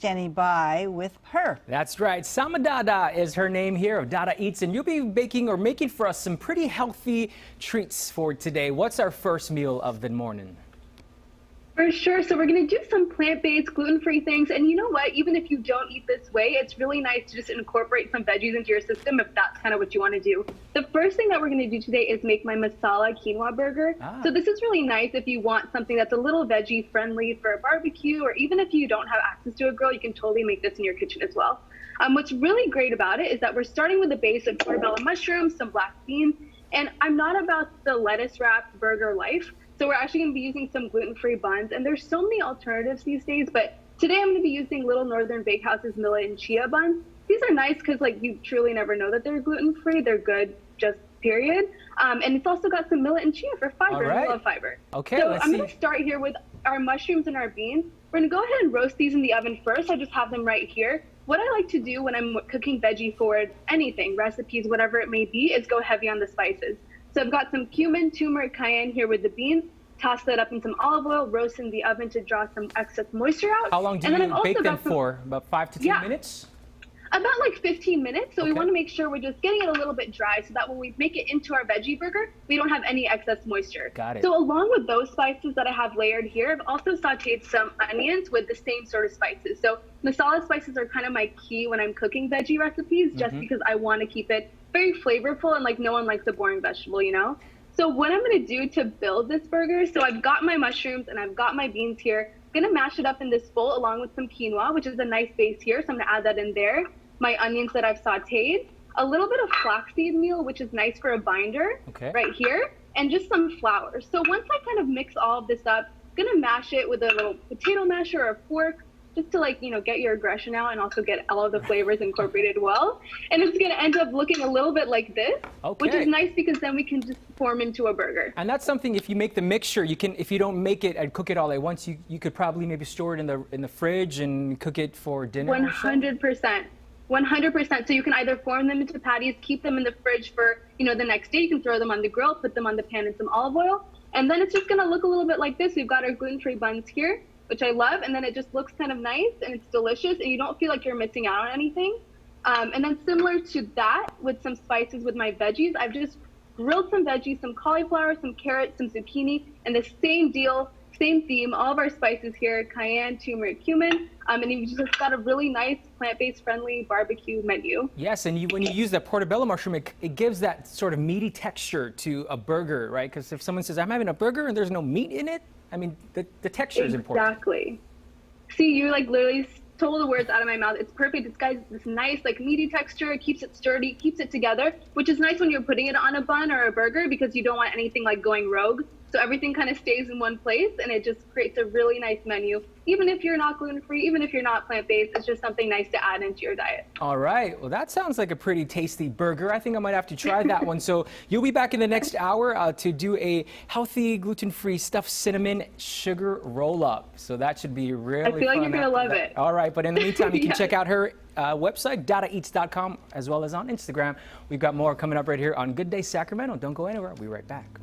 standing by with her. That's right. Samah Dada is her name here of Dada Eats, and you'll be baking or making for us some pretty healthy treats for today. What's our first meal of the morning? For sure. So we're going to do some plant-based, gluten-free things. And you know what? Even if you don't eat this way, it's really nice to just incorporate some veggies into your system if that's kind of what you want to do. The first thing that we're going to do today is make my Masala quinoa burger. So this is really nice if you want something that's a little veggie friendly for a barbecue, or even if you don't have access to a grill, you can totally make this in your kitchen as well. What's really great about it is that we're starting with a base of portobello mushrooms, some black beans, and I'm not about the lettuce wrapped burger life. So we're actually going to be using some gluten-free buns, and there's so many alternatives these days, but today I'm going to be using Little Northern Bakehouse's millet and chia buns. These are nice because you truly never know that they're gluten-free. They're good, just period. And it's also got some millet and chia for fiber. Right. I love fiber. Okay, so I'm going to start here with our mushrooms and our beans. We're going to go ahead and roast these in the oven first. I just have them right here. What I like to do when I'm cooking veggie forward, anything, recipes, whatever it may be, is go heavy on the spices. So I've got some cumin, turmeric, cayenne here with the beans. Toss that up in some olive oil, roast in the oven to draw some excess moisture out. How long do you bake them for? About 5 to 10 minutes? About like 15 minutes. So we want to make sure we're just getting it a little bit dry so that when we make it into our veggie burger, we don't have any excess moisture. Got it. So along with those spices that I have layered here, I've also sauteed some onions with the same sort of spices. So masala spices are kind of my key when I'm cooking veggie recipes, just because I want to keep it very flavorful and no one likes a boring vegetable, you know? So what I'm going to do to build this burger, so I've got my mushrooms and I've got my beans here. I'm going to mash it up in this bowl along with some quinoa, which is a nice base here. So I'm going to add that in there. My onions that I've sauteed, a little bit of flaxseed meal, which is nice for a binder right here, and just some flour. So once I kind of mix all of this up, I'm going to mash it with a little potato masher or a fork, just to get your aggression out and also get all of the flavors incorporated well. And it's gonna end up looking a little bit like this, which is nice because then we can just form into a burger. And that's something, if you make the mixture, you can, if you don't make it and cook it all at once, you could probably maybe store it in the fridge and cook it for dinner. 100%. 100%. So you can either form them into patties, keep them in the fridge for, the next day. You can throw them on the grill, put them on the pan in some olive oil, and then it's just gonna look a little bit like this. We've got our gluten-free buns here, which I love, and then it just looks kind of nice and it's delicious and you don't feel like you're missing out on anything. And then similar to that, with some spices with my veggies, I've just grilled some veggies, some cauliflower, some carrots, some zucchini, and the same deal, same theme, all of our spices here, cayenne, turmeric, cumin, and you've just got a really nice plant-based friendly barbecue menu. Yes, and when you use that portobello mushroom, it gives that sort of meaty texture to a burger, right? Because if someone says, I'm having a burger and there's no meat in it, I mean, the texture is important. Exactly. See, you literally stole the words out of my mouth. It's perfect. It's got this nice meaty texture. It keeps it sturdy, keeps it together, which is nice when you're putting it on a bun or a burger because you don't want anything going rogue. So everything kind of stays in one place and it just creates a really nice menu. Even if you're not gluten-free, even if you're not plant-based, it's just something nice to add into your diet. All right. Well, that sounds like a pretty tasty burger. I think I might have to try that one. So you'll be back in the next hour to do a healthy gluten-free stuffed cinnamon sugar roll-up. So that should be really fun. I feel like you're going to love it. All right. But in the meantime, you can check out her website, dadaeats.com, as well as on Instagram. We've got more coming up right here on Good Day Sacramento. Don't go anywhere. We'll be right back.